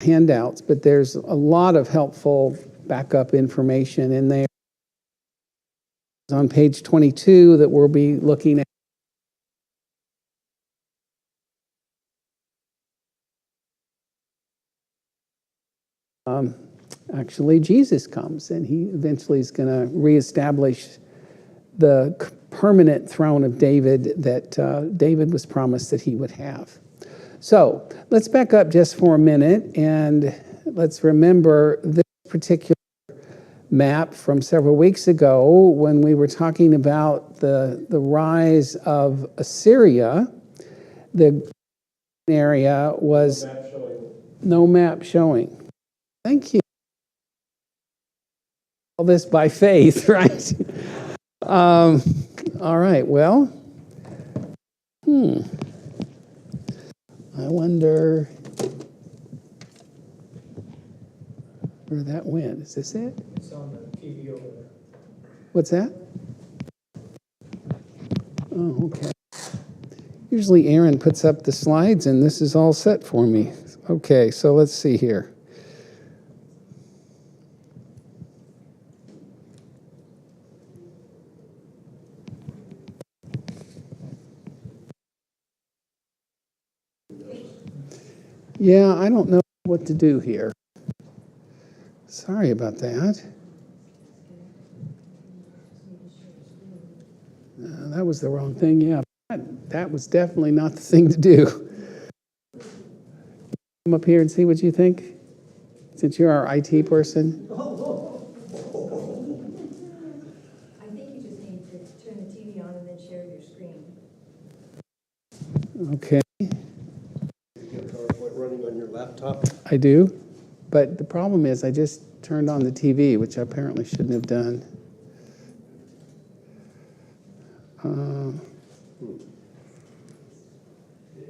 handouts, but there's a lot of helpful backup information in there. On page 22 that we'll be looking at. Actually, Jesus comes, and he eventually is going to reestablish the permanent throne of David that David was promised that he would have. So let's back up just for a minute, and let's remember this particular map from several weeks ago when we were talking about the rise of Assyria. The area was no map showing. Thank you. All this by faith, right? All right, well, I wonder where that went. Is this it? It's on the TV over there. What's that? Oh, okay. Usually Aaron puts up the slides and this is all set for me. Okay, so let's see here. Yeah, I don't know what to do here. Sorry about that. That was the wrong thing. Yeah, that was definitely not the thing to do. Come up here and see what you think, since you're our IT person. I think you just need to turn the TV on and then share your screen. Okay. Running on your laptop? I do, but the problem is I just turned on the TV, which I apparently shouldn't have done. Well,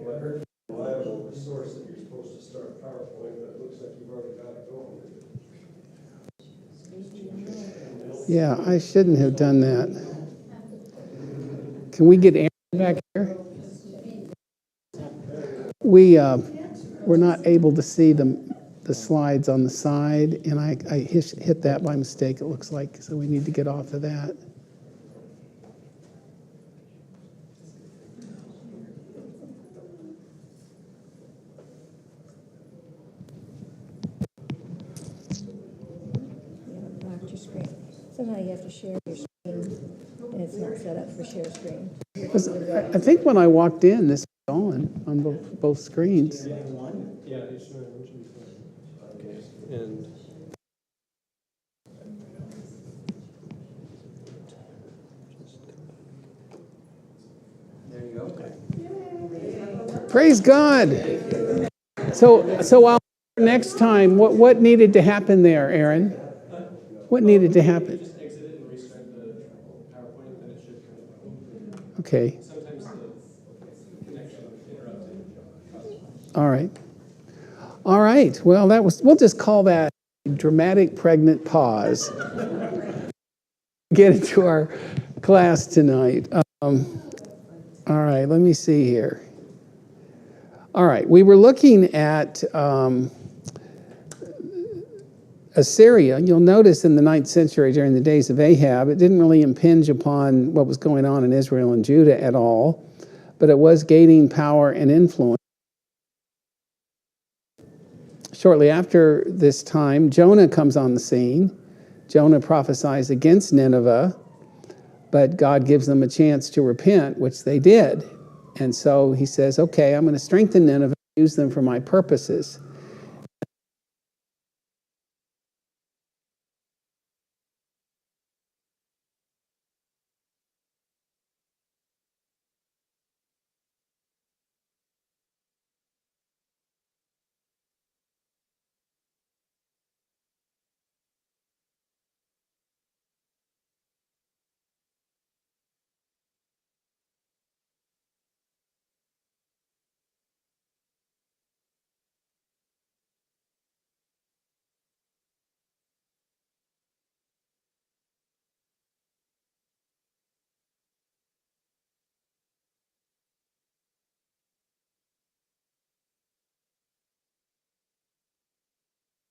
I heard a reliable source that you're supposed to start PowerPoint, but it looks like you've already got it going. Yeah, I shouldn't have done that. Can we get Aaron back here? We're not able to see the slides on the side, and I hit that by mistake, it looks like, so we need to get off of that. Locked your screen. Somehow you have to share your screen, and it's not set up for share screen. I think when I walked in, this was on both screens. Yeah, it's not. Okay, and there you go. Praise God. So I'll next time. What needed to happen there, Aaron? What needed to happen? Just exit it and restart the PowerPoint, then it should come up. Okay. Sometimes the connection interrupted. All right. Well, we'll just call that a dramatic pregnant pause. Get into our class tonight. All right. Let me see here. All right. We were looking at Assyria. You'll notice in the 9th century, during the days of Ahab, it didn't really impinge upon what was going on in Israel and Judah at all, but it was gaining power and influence. Shortly after this time, Jonah comes on the scene. Jonah prophesies against Nineveh, but God gives them a chance to repent, which they did. And so he says, okay, I'm going to strengthen Nineveh, use them for my purposes.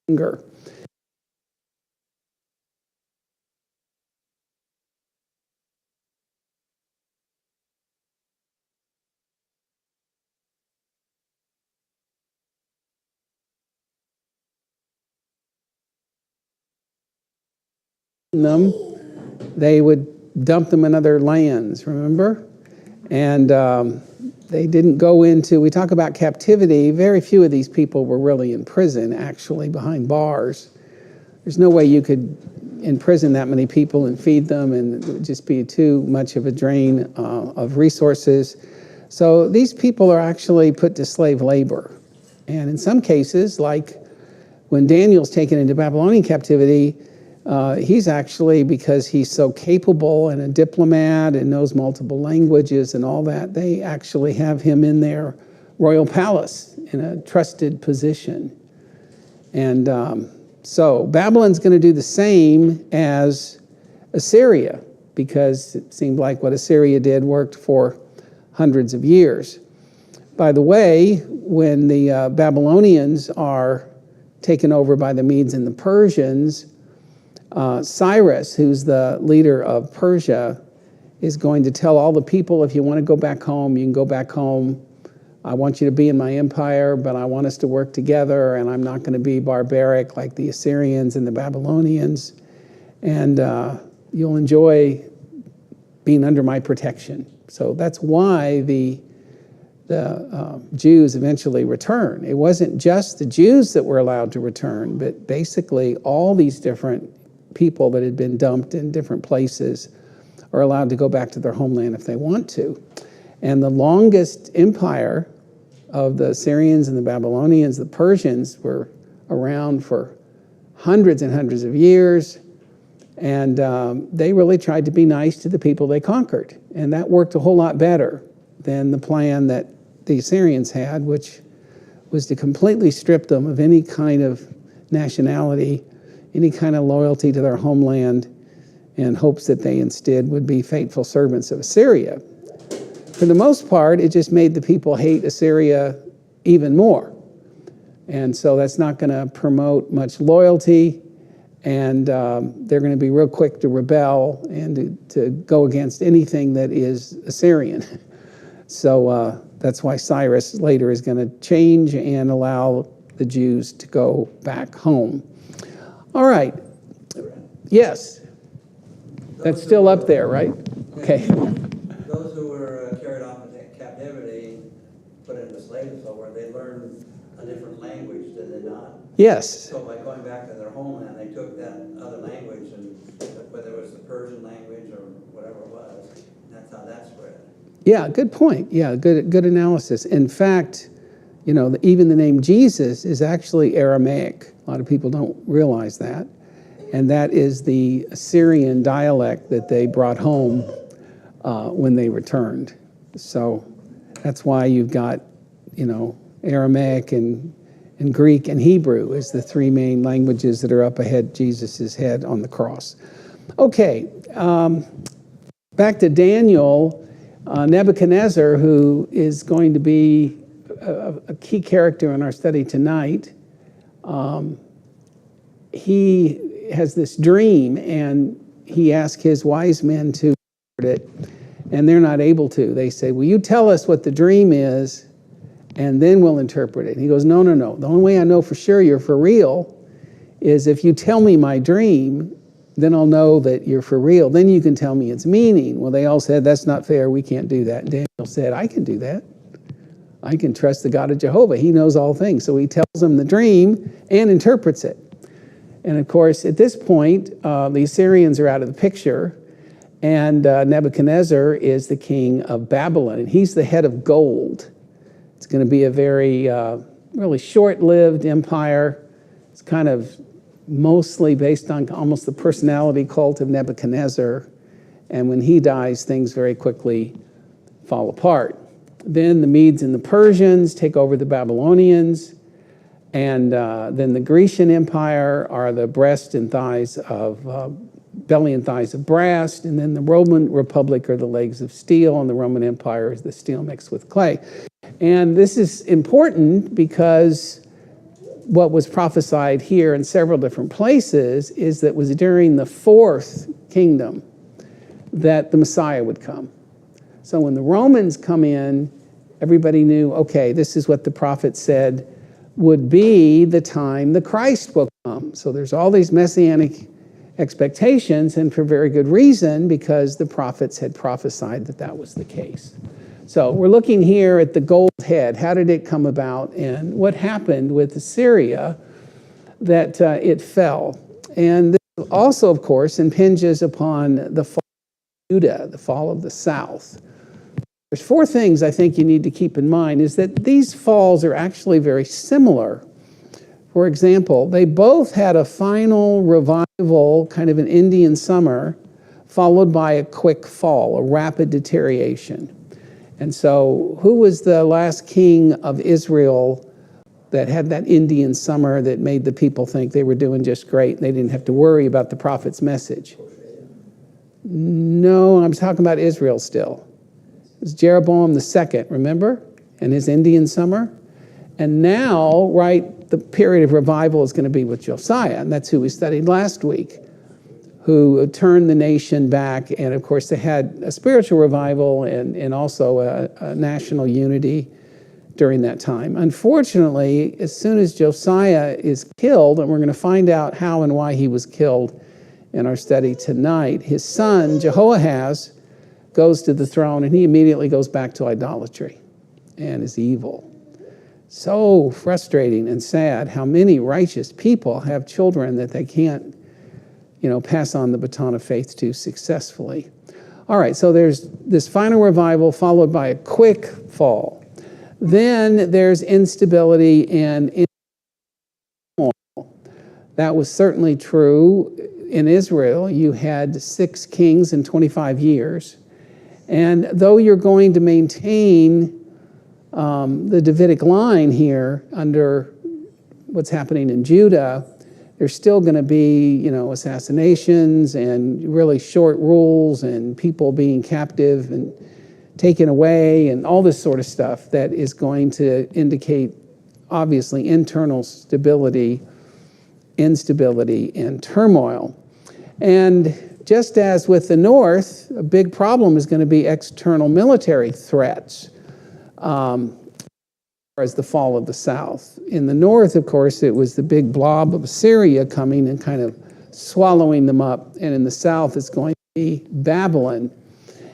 anger. Them, they would dump them in other lands, remember? And they didn't go into, we talk about captivity, very few of these people were really in prison, actually, behind bars. There's no way you could imprison that many people and feed them, and it would just be too much of a drain of resources. So these people are actually put to slave labor. And in some cases, like when Daniel's taken into Babylonian captivity, he's actually, because he's so capable and a diplomat and knows multiple languages and all that, they actually have him in their royal palace in a trusted position. And so Babylon's going to do the same as Assyria, because it seemed like what Assyria did worked for hundreds of years. By the way, when the Babylonians are taken over by the Medes and the Persians, Cyrus, who's the leader of Persia, is going to tell all the people, if you want to go back home, you can go back home. I want you to be in my empire, but I want us to work together, and I'm not going to be barbaric like the Assyrians and the Babylonians. And you'll enjoy being under my protection. So that's why the Jews eventually return. It wasn't just the Jews that were allowed to return, but basically all these different people that had been dumped in different places are allowed to go back to their homeland if they want to. And the longest empire of the Assyrians and the Babylonians, the Persians, were around for hundreds and hundreds of years. And they really tried to be nice to the people they conquered. And that worked a whole lot better than the plan that the Assyrians had, which was to completely strip them of any kind of nationality, any kind of loyalty to their homeland, in hopes that they instead would be faithful servants of Assyria. For the most part, it just made the people hate Assyria even more. And so that's not going to promote much loyalty, and they're going to be real quick to rebel and to go against anything that is Assyrian. So that's why Cyrus later is going to change and allow the Jews to go back home. All right. Yes. That's still up there, right? Okay. Those who were carried off into captivity, put into slavery and so forth, they learned a different language, did they not? Yes. So by going back to their homeland, they took that other language, and whether it was the Persian language or whatever it was, that's how that spread. Yeah, good point. Yeah, good analysis. In fact, you know, even the name Jesus is actually Aramaic. A lot of people don't realize that. And that is the Assyrian dialect that they brought home when they returned. So that's why you've got, you know, Aramaic and Greek and Hebrew is the three main languages that are up ahead Jesus's head on the cross. Okay, back to Daniel. Nebuchadnezzar, who is going to be a key character in our study tonight, he has this dream, and he asks his wise men to interpret it, and they're not able to. They say, will you tell us what the dream is, and then we'll interpret it? And he goes, no. The only way I know for sure you're for real is if you tell me my dream, then I'll know that you're for real. Then you can tell me its meaning. Well, they all said, that's not fair. We can't do that. And Daniel said, I can do that. I can trust the God of Jehovah. He knows all things. So he tells them the dream and interprets it. And of course, at this point, the Assyrians are out of the picture, and Nebuchadnezzar is the king of Babylon, and he's the head of gold. It's going to be a very, really short-lived empire. It's kind of mostly based on almost the personality cult of Nebuchadnezzar, and when he dies, things very quickly fall apart. Then the Medes and the Persians take over the Babylonians, and then the Grecian Empire are the breast and thighs of, belly and thighs of brass, and then the Roman Republic are the legs of steel, and the Roman Empire is the steel mixed with clay. And this is important because what was prophesied here in several different places is that it was during the fourth kingdom that the Messiah would come. So when the Romans come in, everybody knew, okay, this is what the prophet said would be the time the Christ will come. So there's all these messianic expectations, and for very good reason, because the prophets had prophesied that that was the case. So we're looking here at the gold head. How did it come about, and what happened with Assyria that it fell? And this also, of course, impinges upon the fall of Judah, the fall of the south. There's four things I think you need to keep in mind, is that these falls are actually very similar. For example, they both had a final revival, kind of an Indian summer, followed by a quick fall, a rapid deterioration. And so who was the last king of Israel that had that Indian summer that made the people think they were doing just great and they didn't have to worry about the prophet's message? No, I'm talking about Israel still. It was Jeroboam II, remember? And his Indian summer. And now, right, the period of revival is going to be with Josiah, and that's who we studied last week, who turned the nation back. And of course, they had a spiritual revival and also a national unity during that time. Unfortunately, as soon as Josiah is killed, and we're going to find out how and why he was killed in our study tonight, his son, Jehoahaz, goes to the throne, and he immediately goes back to idolatry and is evil. So frustrating and sad how many righteous people have children that they can't, pass on the baton of faith to successfully. All right, so there's this final revival followed by a quick fall. Then there's instability and turmoil. That was certainly true in Israel. You had 6 kings in 25 years. And though you're going to maintain the Davidic line here under what's happening in Judah, there's still going to be, assassinations and really short rules and people being captive and taken away and all this sort of stuff that is going to indicate, obviously, internal stability, instability, and turmoil. And just as with the North, a big problem is going to be external military threats as the fall of the South. In the North, of course, it was the big blob of Assyria coming and kind of swallowing them up. And in the South, it's going to be Babylon.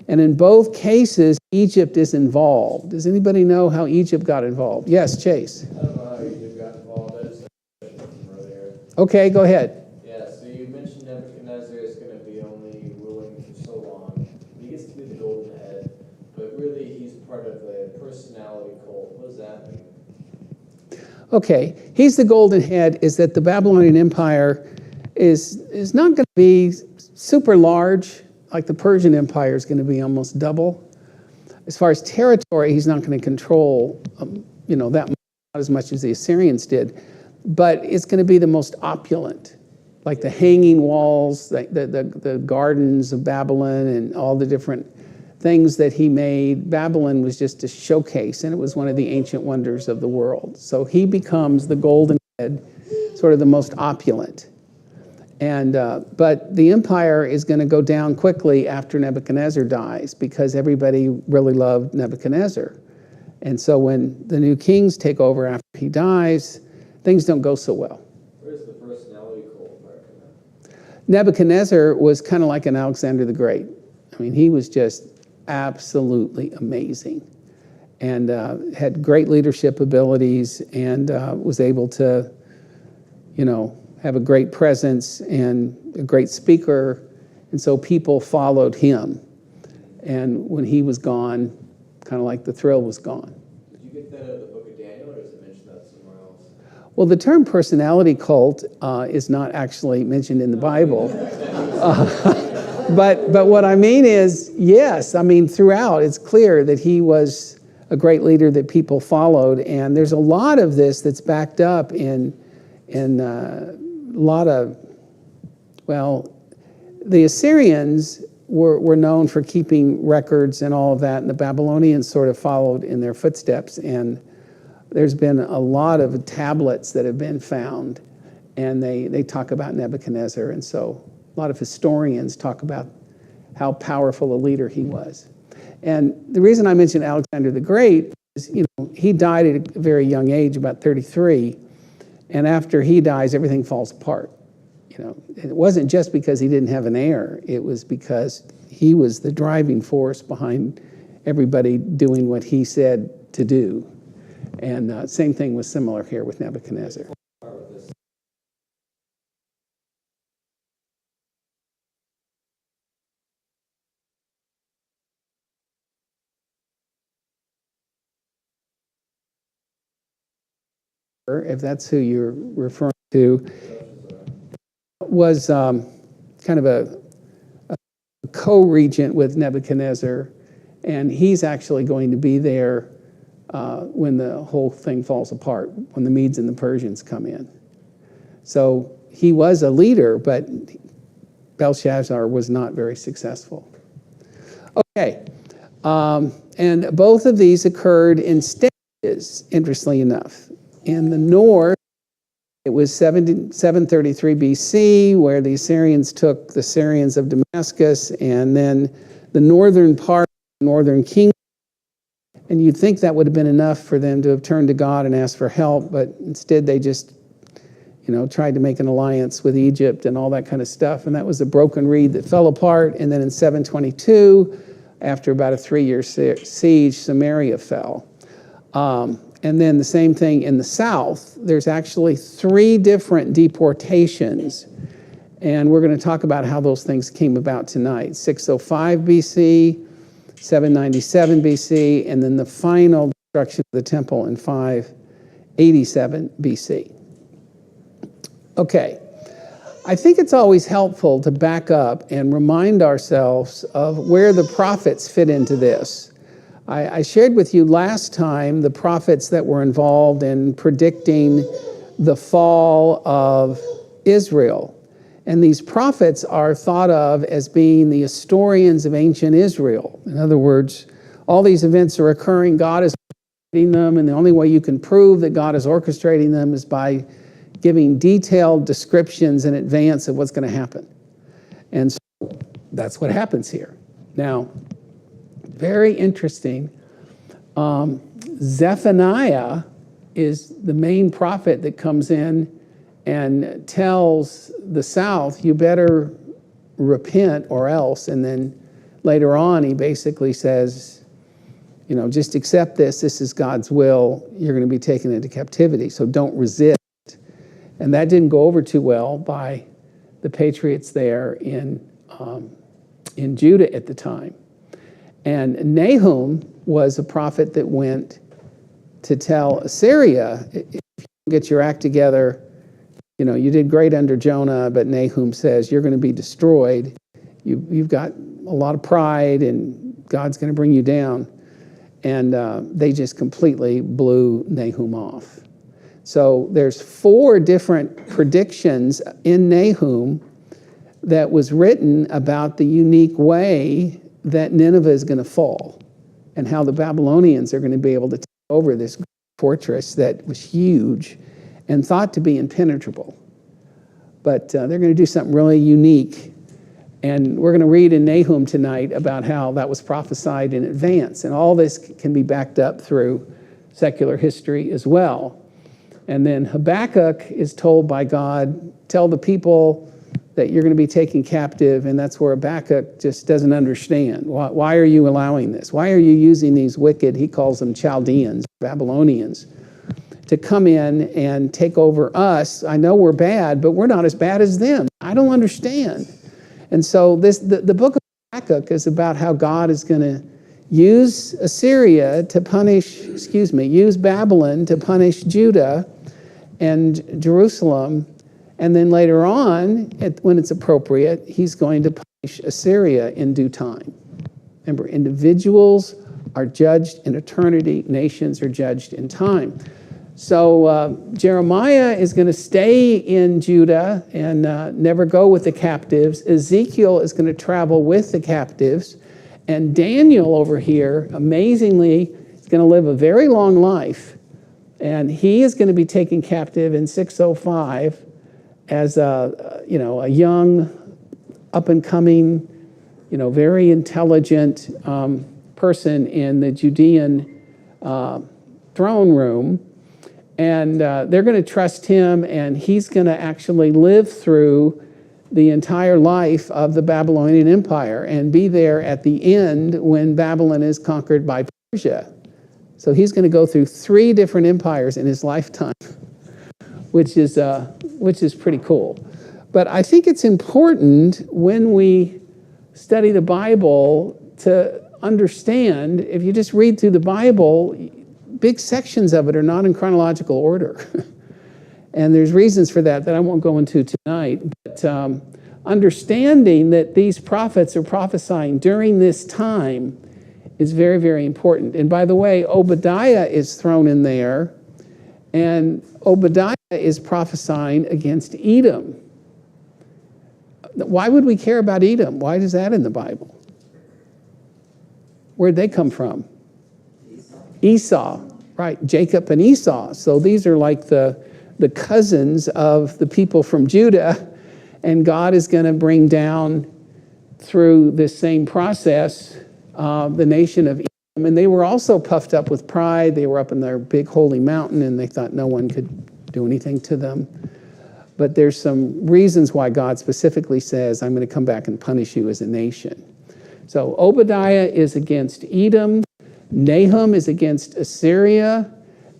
And in both cases, Egypt is involved. Does anybody know how Egypt got involved? Yes, Chase. I don't know how Egypt got involved. I just had a question from earlier. Okay, go ahead. Yeah, so you mentioned Nebuchadnezzar is going to be only ruling for so long. He gets to be the golden head, but really he's part of a personality cult. What does that mean? Okay, he's the golden head, is that the Babylonian Empire is not going to be super large, like the Persian Empire is going to be almost double. As far as territory, he's not going to control, that much, not as much as the Assyrians did, but it's going to be the most opulent, like the hanging walls, the gardens of Babylon and all the different things that he made. Babylon was just a showcase, and it was one of the ancient wonders of the world. So he becomes the golden head, sort of the most opulent. And but the empire is going to go down quickly after Nebuchadnezzar dies, because everybody really loved Nebuchadnezzar. And so when the new kings take over after he dies, things don't go so well. Where's the personality cult part from that? Nebuchadnezzar was kind of like an Alexander the Great. I mean, he was just absolutely amazing, and had great leadership abilities, and was able to, have a great presence and a great speaker, and so people followed him. And when he was gone, kind of like the thrill was gone. Did you get that out of the book of Daniel, or is it mentioned that somewhere else? Well, the term personality cult is not actually mentioned in the Bible. But what I mean is, yes, throughout, it's clear that he was a great leader that people followed, and there's a lot of this that's backed up in a lot of, the Assyrians were known for keeping records and all of that, and the Babylonians sort of followed in their footsteps, and there's been a lot of tablets that have been found, and they talk about Nebuchadnezzar, and so a lot of historians talk about how powerful a leader he was. And the reason I mentioned Alexander the Great is, he died at a very young age, about 33, and after he dies, everything falls apart. It wasn't just because he didn't have an heir, it was because he was the driving force behind everybody doing what he said to do. And same thing was similar here with Nebuchadnezzar. If that's who you're referring to, was kind of a co-regent with Nebuchadnezzar, and he's actually going to be there when the whole thing falls apart, when the Medes and the Persians come in. So he was a leader, but Belshazzar was not very successful. Okay, and both of these occurred in stages, interestingly enough. In the north, it was 733 BC, where the Assyrians took the Syrians of Damascus, and then the northern part, the northern kingdom. And you'd think that would have been enough for them to have turned to God and asked for help, but instead they just, tried to make an alliance with Egypt and all that kind of stuff. And that was a broken reed that fell apart. And then in 722, after about a 3-year siege, Samaria fell. And then the same thing in the south. There's actually 3 different deportations. And we're going to talk about how those things came about tonight. 605 BC, 797 BC, and then the final destruction of the temple in 587 BC. Okay, I think it's always helpful to back up and remind ourselves of where the prophets fit into this. I shared with you last time the prophets that were involved in predicting the fall of Israel. And these prophets are thought of as being the historians of ancient Israel. In other words, all these events are occurring, God is orchestrating them, and the only way you can prove that God is orchestrating them is by giving detailed descriptions in advance of what's going to happen. And so that's what happens here. Now, very interesting. Zephaniah is the main prophet that comes in and tells the south, you better repent or else. And then later on, he basically says, just accept this. This is God's will. You're going to be taken into captivity, so don't resist. And that didn't go over too well by the patriots there in Judah at the time. And Nahum was a prophet that went to tell Assyria, if you get your act together, you did great under Jonah, but Nahum says you're going to be destroyed. You've got a lot of pride, and God's going to bring you down. And they just completely blew Nahum off. So there's 4 different predictions in Nahum that was written about the unique way that Nineveh is going to fall and how the Babylonians are going to be able to take over this fortress that was huge and thought to be impenetrable. But they're going to do something really unique. And we're going to read in Nahum tonight about how that was prophesied in advance. And all this can be backed up through secular history as well. And then Habakkuk is told by God, tell the people that you're going to be taken captive, and that's where Habakkuk just doesn't understand. Why are you allowing this? Why are you using these wicked, he calls them Chaldeans, Babylonians, to come in and take over us? I know we're bad, but we're not as bad as them. I don't understand. And so the book of Habakkuk is about how God is going to use Assyria to use Babylon to punish Judah and Jerusalem. And then later on, when it's appropriate, he's going to punish Assyria in due time. Remember, individuals are judged in eternity. Nations are judged in time. So Jeremiah is going to stay in Judah and never go with the captives. Ezekiel is going to travel with the captives. And Daniel over here, amazingly, is going to live a very long life And he is going to be taken captive in 605 as a young, up-and-coming, very intelligent person in the Judean throne room. And they're going to trust him, and he's going to actually live through the entire life of the Babylonian Empire and be there at the end when Babylon is conquered by Persia. So he's going to go through 3 different empires in his lifetime, which is pretty cool. But I think it's important when we study the Bible to understand, if you just read through the Bible, big sections of it are not in chronological order. And there's reasons for that I won't go into tonight. But understanding that these prophets are prophesying during this time is very, very important. And by the way, Obadiah is thrown in there, and Obadiah is prophesying against Edom. Why would we care about Edom? Why is that in the Bible? Where'd they come from? Esau, right, Jacob and Esau. So these are like the cousins of the people from Judah, and God is going to bring down through this same process the nation of Edom. And they were also puffed up with pride. They were up in their big holy mountain, and they thought no one could do anything to them. But there's some reasons why God specifically says, I'm going to come back and punish you as a nation. So Obadiah is against Edom. Nahum is against Assyria.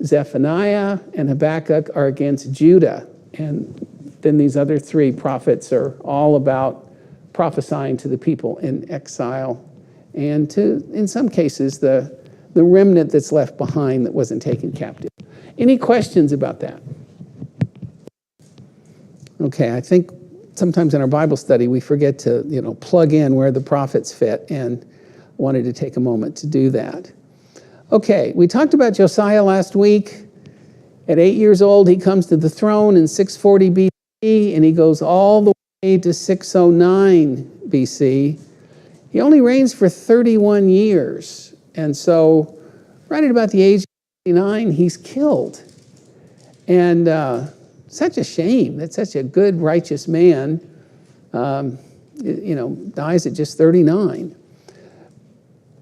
Zephaniah and Habakkuk are against Judah. And then these other 3 prophets are all about prophesying to the people in exile and to, in some cases, the remnant that's left behind that wasn't taken captive. Any questions about that? Okay, I think sometimes in our Bible study we forget to, plug in where the prophets fit, and wanted to take a moment to do that. Okay, we talked about Josiah last week. At 8 years old, he comes to the throne in 640 BC, and he goes all the way to 609 BC. He only reigns for 31 years, and so right at about the age of 29, he's killed. And such a shame that such a good, righteous man, dies at just 39.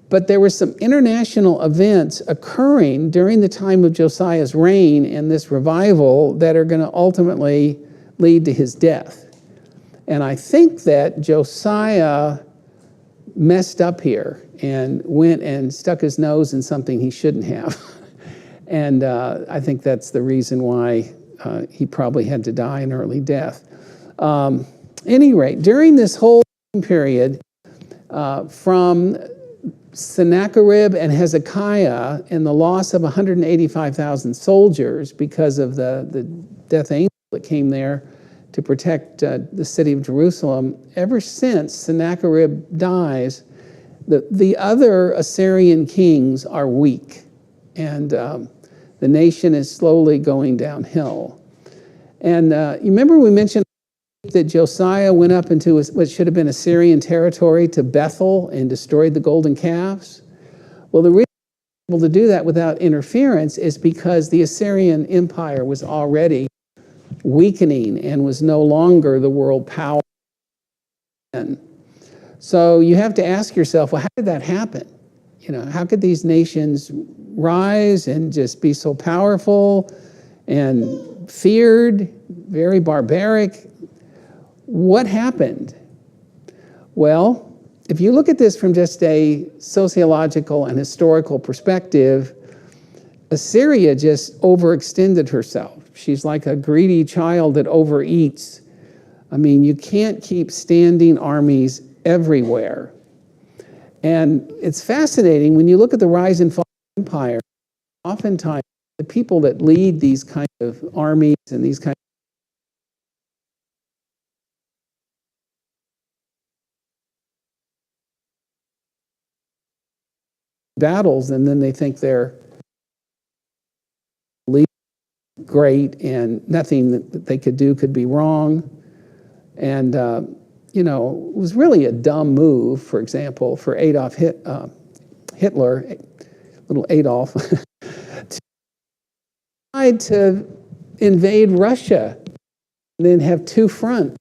But there were some international events occurring during the time of Josiah's reign and this revival that are going to ultimately lead to his death. And I think that Josiah messed up here and went and stuck his nose in something he shouldn't have. And I think that's the reason why he probably had to die an early death. Any rate, during this whole period, from Sennacherib and Hezekiah and the loss of 185,000 soldiers because of the death angel that came there to protect the city of Jerusalem, ever since Sennacherib dies, the other Assyrian kings are weak, and the nation is slowly going downhill. And you remember we mentioned that Josiah went up into what should have been Assyrian territory to Bethel and destroyed the golden calves? Well, the reason he was able to do that without interference is because the Assyrian Empire was already weakening and was no longer the world power. So you have to ask yourself, well, how did that happen? How could these nations rise and just be so powerful and feared, very barbaric? What happened? Well, if you look at this from just a sociological and historical perspective, Assyria just overextended herself. She's like a greedy child that overeats. I mean, you can't keep standing armies everywhere. And it's fascinating when you look at the rise and fall of empire, oftentimes the people that lead these kind of armies and these kind battles, and then they think they're great and nothing that they could do could be wrong. And, it was really a dumb move, for example, for Hitler, little Adolf, tried to invade Russia and then have two fronts.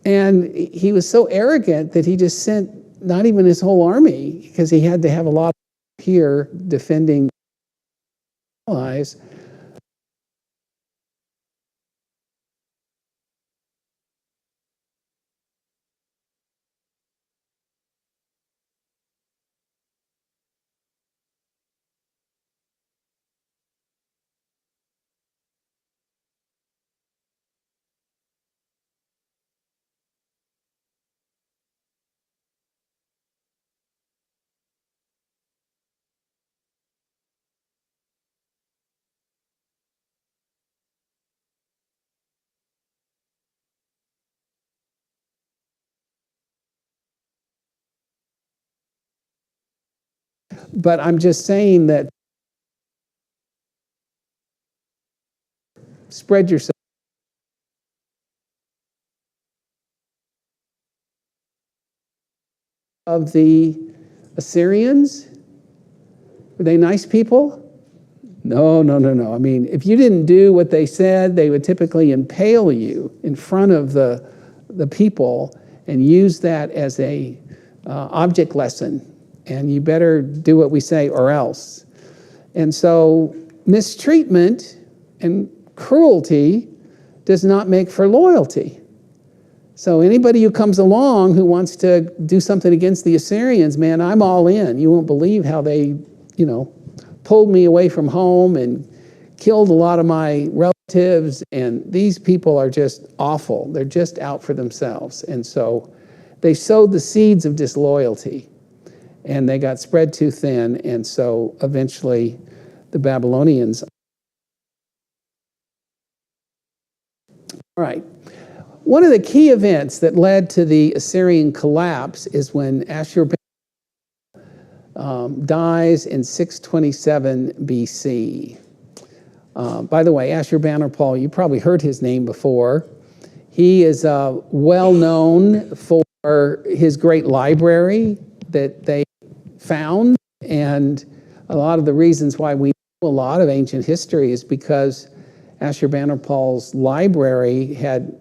And he was so arrogant that he just sent not even his whole army, because he had to have a lot here defending allies. But I'm just saying that spread yourself. Of the Assyrians, were they nice people? No. I mean, if you didn't do what they said, they would typically impale you in front of the people and use that as a object lesson. And you better do what we say or else. And so mistreatment and cruelty does not make for loyalty. So anybody who comes along who wants to do something against the Assyrians, man, I'm all in. You won't believe how they, pulled me away from home and killed a lot of my relatives. And these people are just awful. They're just out for themselves. And so they sowed the seeds of disloyalty, and they got spread too thin. And so eventually the Babylonians. All right. One of the key events that led to the Assyrian collapse is when Ashurbanipal dies in 627 BC. By the way, Ashurbanipal, you probably heard his name before. He is well known for his great library that they found, and a lot of the reasons why we know a lot of ancient history is because Ashurbanipal's library had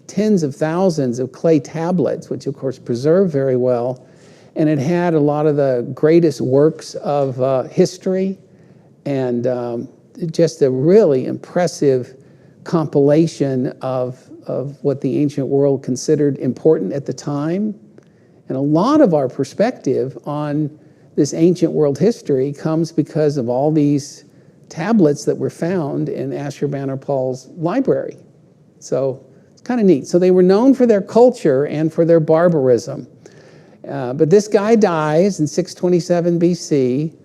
tens of thousands of clay tablets, which of course preserve very well, and it had a lot of the greatest works of history, and just a really impressive compilation of what the ancient world considered important at the time. And a lot of our perspective on this ancient world history comes because of all these tablets that were found in Ashurbanipal's library. So it's kind of neat. So they were known for their culture and for their barbarism. But this guy dies in 627 BC,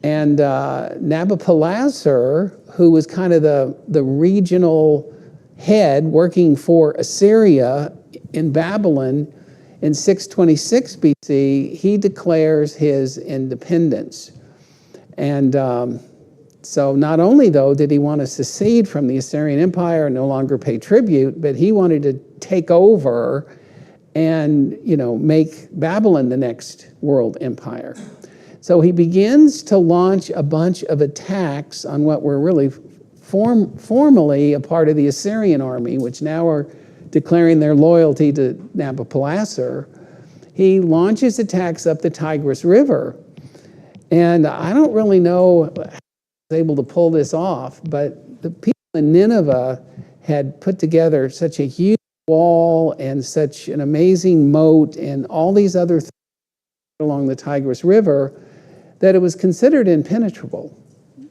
and Nabopolassar, who was kind of the regional head working for Assyria in Babylon in 626 BC, he declares his independence. And so not only, though, did he want to secede from the Assyrian Empire and no longer pay tribute, but he wanted to take over and, make Babylon the next world empire. So he begins to launch a bunch of attacks on what were really formally a part of the Assyrian army, which now are declaring their loyalty to Nabopolassar. He launches attacks up the Tigris River. And I don't really know how he was able to pull this off, but the people in Nineveh had put together such a huge wall and such an amazing moat and all these other things along the Tigris River that it was considered impenetrable.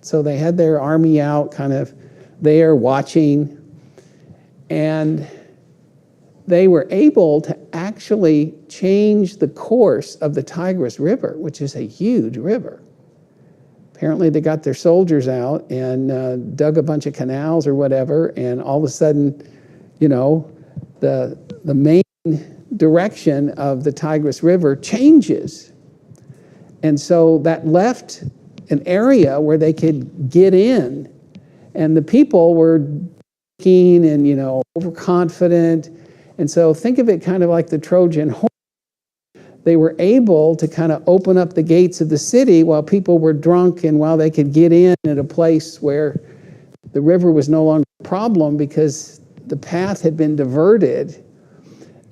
So they had their army out kind of there watching, and they were able to actually change the course of the Tigris River, which is a huge river. Apparently they got their soldiers out and dug a bunch of canals or whatever, and all of a sudden, the main direction of the Tigris River changes. And so that left an area where they could get in. And the people were keen and, overconfident. And so think of it kind of like the Trojan horse. They were able to kind of open up the gates of the city while people were drunk and while they could get in at a place where, the river was no longer a problem because the path had been diverted.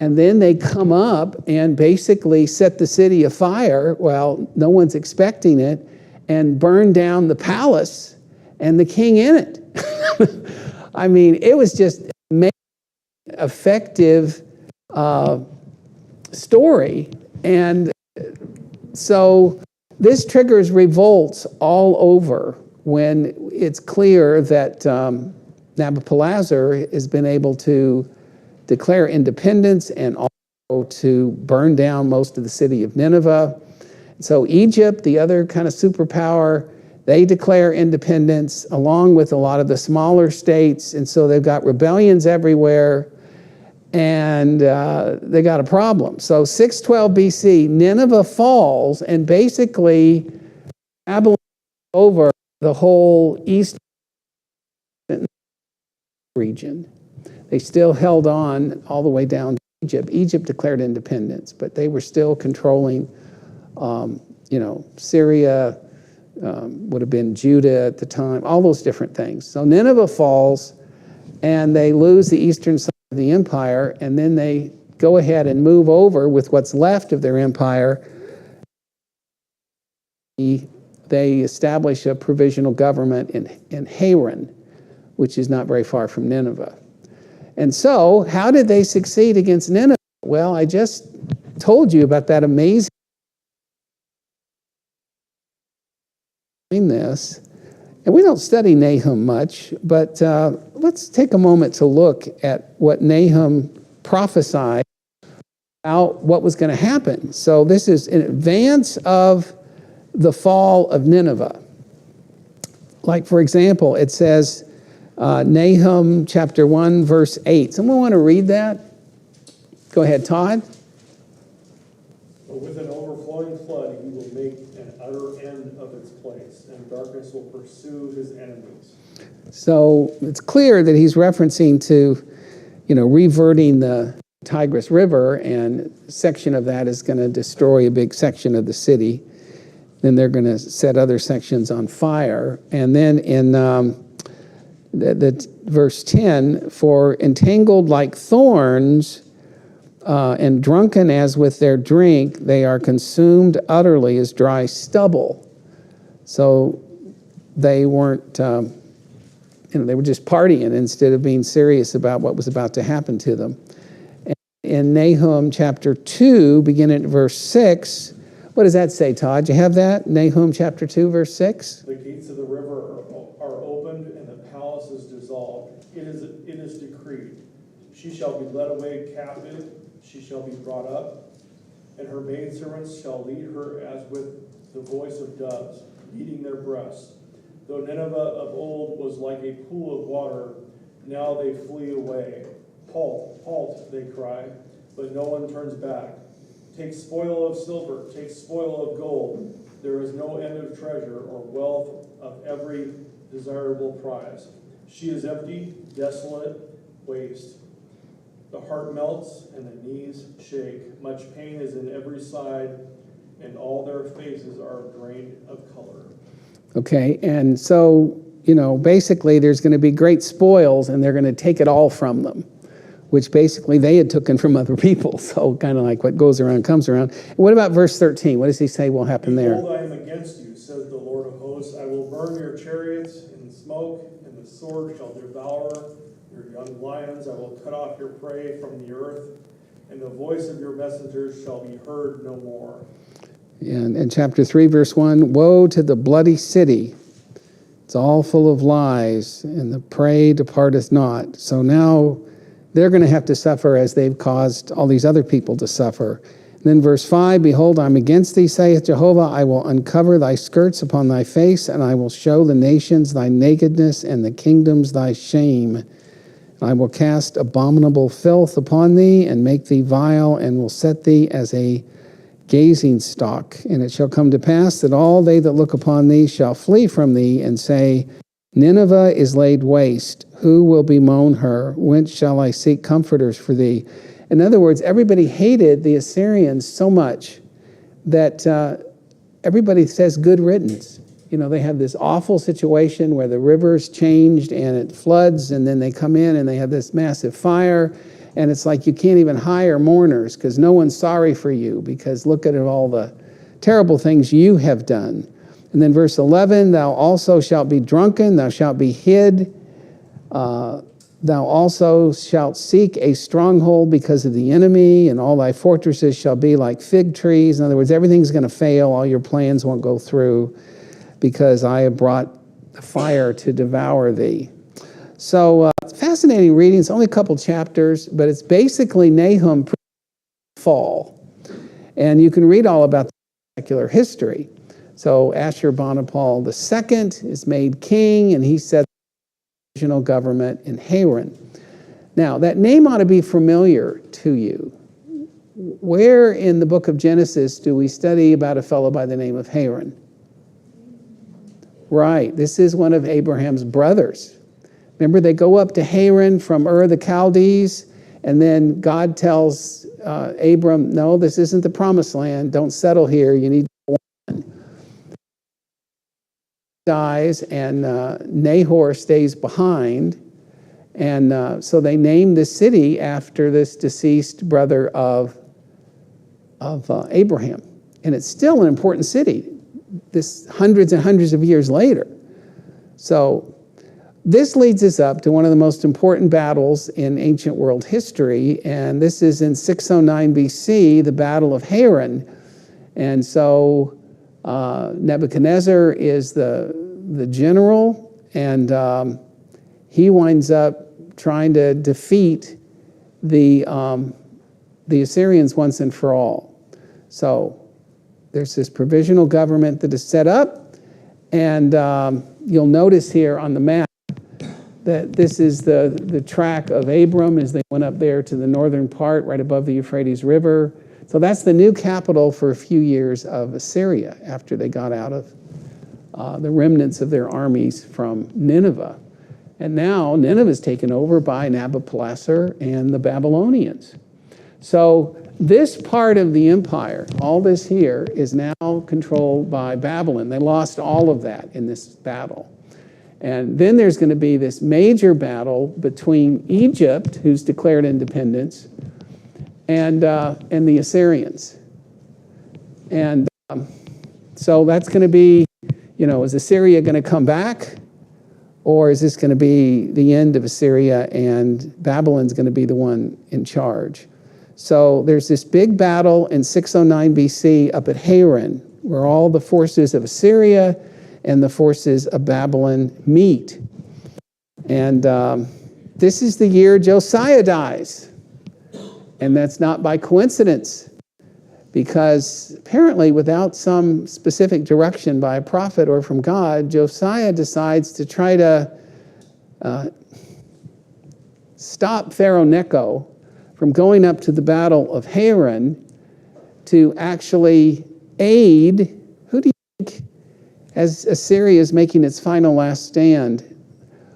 And then they come up and basically set the city afire. Well, no one's expecting it, and burn down the palace and the king in it. I mean, it was just an effective story. And so this triggers revolts all over when it's clear that Nabopolassar has been able to declare independence and also to burn down most of the city of Nineveh. So Egypt, the other kind of superpower, they declare independence along with a lot of the smaller states. And so they've got rebellions everywhere, and they got a problem. So 612 BC, Nineveh falls, and basically Babylon over the whole eastern region. They still held on all the way down to Egypt. Egypt declared independence, but they were still controlling, Syria, would have been Judah at the time, all those different things. So Nineveh falls, and they lose the eastern side of the empire, and then they go ahead and move over with what's left of their empire. They establish a provisional government in Haran, which is not very far from Nineveh. And so, how did they succeed against Nineveh? Well, I just told you about that amazing this. And we don't study Nahum much, but let's take a moment to look at what Nahum prophesied about what was going to happen. So this is in advance of the fall of Nineveh. Like, for example, it says, Nahum chapter 1, verse 8. Someone want to read that? Go ahead, Todd. But with an overflowing flood, he will make an utter end of its place, and darkness will pursue his enemies. So it's clear that he's referencing to, reverting the Tigris River, and a section of that is going to destroy a big section of the city. Then they're going to set other sections on fire. And then in the verse 10, for entangled like thorns and drunken as with their drink, they are consumed utterly as dry stubble. So they weren't, they were just partying instead of being serious about what was about to happen to them. And in Nahum chapter 2, beginning at verse 6, what does that say, Todd? Do you have that? Nahum chapter 2, verse 6? The gates of the river are opened, and the palace is dissolved. It is decreed. She shall be led away captive. She shall be brought up, and her maidservants shall lead her as with the voice of doves, beating their breasts. Though Nineveh of old was like a pool of water, now they flee away. Halt, halt, they cry, but no one turns back. Take spoil of silver, take spoil of gold. There is no end of treasure or wealth of every desirable prize. She is empty, desolate, waste. The heart melts and the knees shake. Much pain is in every side, and all their faces are drained of color. Okay, and so, basically there's going to be great spoils, and they're going to take it all from them, which basically they had taken from other people. So kind of like what goes around comes around. And what about verse 13? What does he say will happen there? Behold, I am against you, says the Lord of hosts. I will burn your chariots in smoke, and the sword shall devour your young lions. I will cut off your prey from the earth, and the voice of your messengers shall be heard no more. And in chapter 3, verse 1, woe to the bloody city. It's all full of lies, and the prey departeth not. So now they're going to have to suffer as they've caused all these other people to suffer. And then verse 5, behold, I'm against thee, saith Jehovah. I will uncover thy skirts upon thy face, and I will show the nations thy nakedness, and the kingdoms thy shame. I will cast abominable filth upon thee, and make thee vile, and will set thee as a gazing stock. And it shall come to pass that all they that look upon thee shall flee from thee, and say, Nineveh is laid waste. Who will bemoan her? Whence shall I seek comforters for thee? In other words, everybody hated the Assyrians so much that everybody says good riddance. they have this awful situation where the river's changed and it floods, and then they come in and they have this massive fire, and it's like you can't even hire mourners because no one's sorry for you, because look at all the terrible things you have done. And then verse 11, thou also shalt be drunken, thou shalt be hid, thou also shalt seek a stronghold because of the enemy, and all thy fortresses shall be like fig trees. In other words, everything's going to fail, all your plans won't go through, because I have brought the fire to devour thee. So fascinating reading. It's only a couple chapters, but it's basically Nahum fall. And you can read all about the secular history. So Ashurbanipal II is made king, and he set the original government in Haran. Now, that name ought to be familiar to you. Where in the book of Genesis do we study about a fellow by the name of Haran? Right, this is one of Abraham's brothers. Remember, they go up to Haran from Ur the Chaldees, and then God tells Abram, no, this isn't the promised land. Don't settle here. You need to go on. Dies, and Nahor stays behind. And so they named the city after this deceased brother of Abraham. And it's still an important city, this hundreds and hundreds of years later. So this leads us up to one of the most important battles in ancient world history, and this is in 609 BC, the Battle of Haran. And so Nebuchadnezzar is the general, and he winds up trying to defeat the Assyrians once and for all. So there's this provisional government that is set up, and you'll notice here on the map that this is the track of Abram as they went up there to the northern part, right above the Euphrates River. So that's the new capital for a few years of Assyria after they got out of the remnants of their armies from Nineveh. And now Nineveh is taken over by Nabopolassar and the Babylonians. So this part of the empire, all this here, is now controlled by Babylon. They lost all of that in this battle. And then there's going to be this major battle between Egypt, who's declared independence, and the Assyrians. And so that's going to be, is Assyria going to come back? Or is this going to be the end of Assyria and Babylon's going to be the one in charge? So there's this big battle in 609 BC up at Haran, where all the forces of Assyria and the forces of Babylon meet. And this is the year Josiah dies. And that's not by coincidence, because apparently without some specific direction by a prophet or from God, Josiah decides to try to stop Pharaoh Necho from going up to the Battle of Haran to actually aid, who do you think, as Assyria is making its final last stand,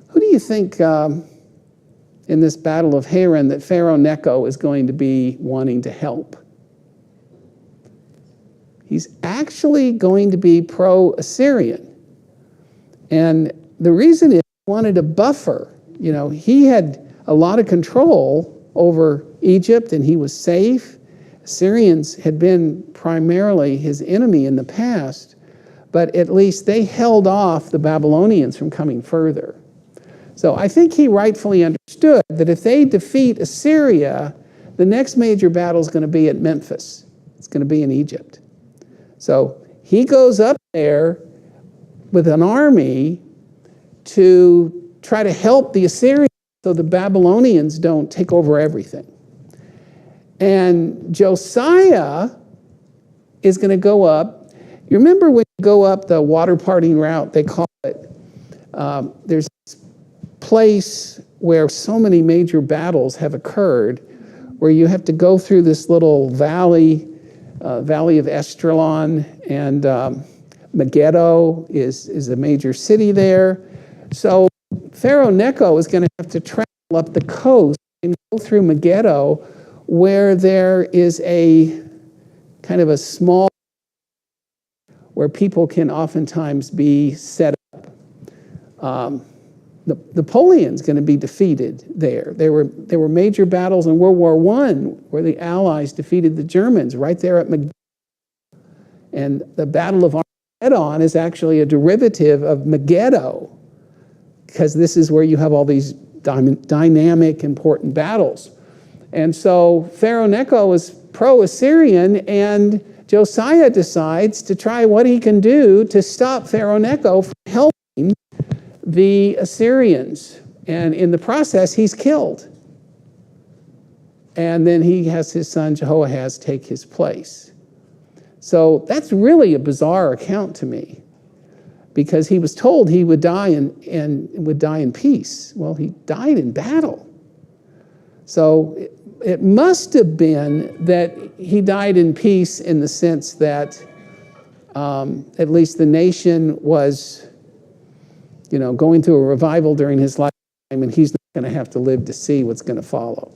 who do you think in this Battle of Haran that Pharaoh Necho is going to be wanting to help? He's actually going to be pro-Assyrian. And the reason is he wanted a buffer. He had a lot of control over Egypt, and he was safe. Assyrians had been primarily his enemy in the past, but at least they held off the Babylonians from coming further. So I think he rightfully understood that if they defeat Assyria, the next major battle is going to be at Memphis. It's going to be in Egypt. So he goes up there with an army to try to help the Assyrians so the Babylonians don't take over everything. And Josiah is going to go up. You remember when you go up the water parting route, they call it, there's this place where so many major battles have occurred, where you have to go through this little valley of Esdraelon, and Megiddo is a major city there. So Pharaoh Necho is going to have to travel up the coast and go through Megiddo, where there is a kind of a small where people can oftentimes be set up. Napoleon's going to be defeated there. There were major battles in World War I where the Allies defeated the Germans right there at Magenta. And the Battle of Armageddon is actually a derivative of Megiddo, because this is where you have all these dynamic, important battles. And so Pharaoh Necho is pro-Assyrian, and Josiah decides to try what he can do to stop Pharaoh Necho from helping the Assyrians. And in the process, he's killed. And then he has his son Jehoahaz take his place. So that's really a bizarre account to me, because he was told he would die and would die in peace. Well, he died in battle. So it must have been that he died in peace in the sense that at least the nation was, going through a revival during his lifetime, and he's not going to have to live to see what's going to follow.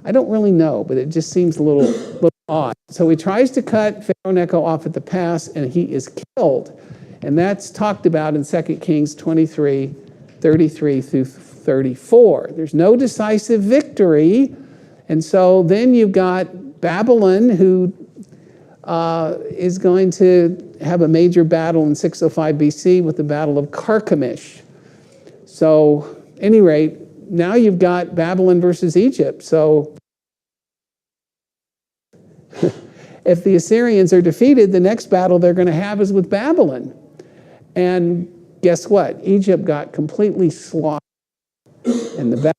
I don't really know, but it just seems a little odd. So he tries to cut Pharaoh Necho off at the pass, and he is killed. And that's talked about in 2 Kings 23, 33 through 34. There's no decisive victory. And so then you've got Babylon, who is going to have a major battle in 605 BC with the Battle of Carchemish. So, at any rate, now you've got Babylon versus Egypt. So, if the Assyrians are defeated, the next battle they're going to have is with Babylon. And guess what? Egypt got completely slaughtered. And the battle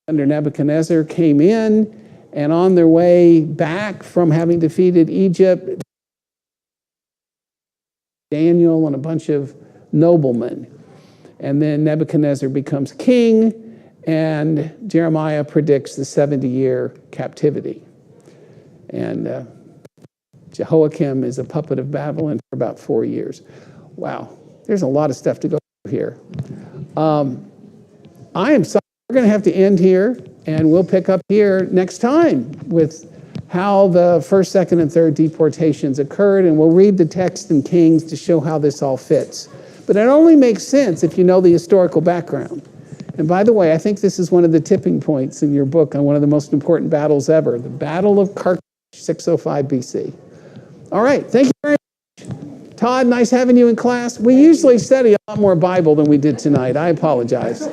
under Nebuchadnezzar came in, and on their way back from having defeated Egypt, Daniel and a bunch of noblemen. And then Nebuchadnezzar becomes king, and Jeremiah predicts the 70-year captivity. And Jehoiakim is a puppet of Babylon for about 4 years. Wow, there's a lot of stuff to go through here. I am sorry, we're going to have to end here, and we'll pick up here next time with how the first, second, and third deportations occurred, and we'll read the text in Kings to show how this all fits. But it only makes sense if you know the historical background. And by the way, I think this is one of the tipping points in your book on one of the most important battles ever, the Battle of Carchemish, 605 BC. All right, thank you very much. Todd, nice having you in class. We usually study a lot more Bible than we did tonight. I apologize.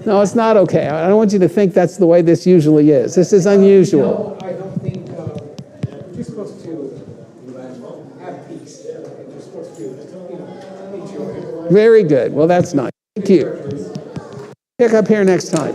No, it's not okay. I don't want you to think that's the way this usually is. This is unusual. No, I don't think you're supposed to have peace. You're supposed to, enjoy it. Very good. Well, that's nice. Thank you. Pick up here next time.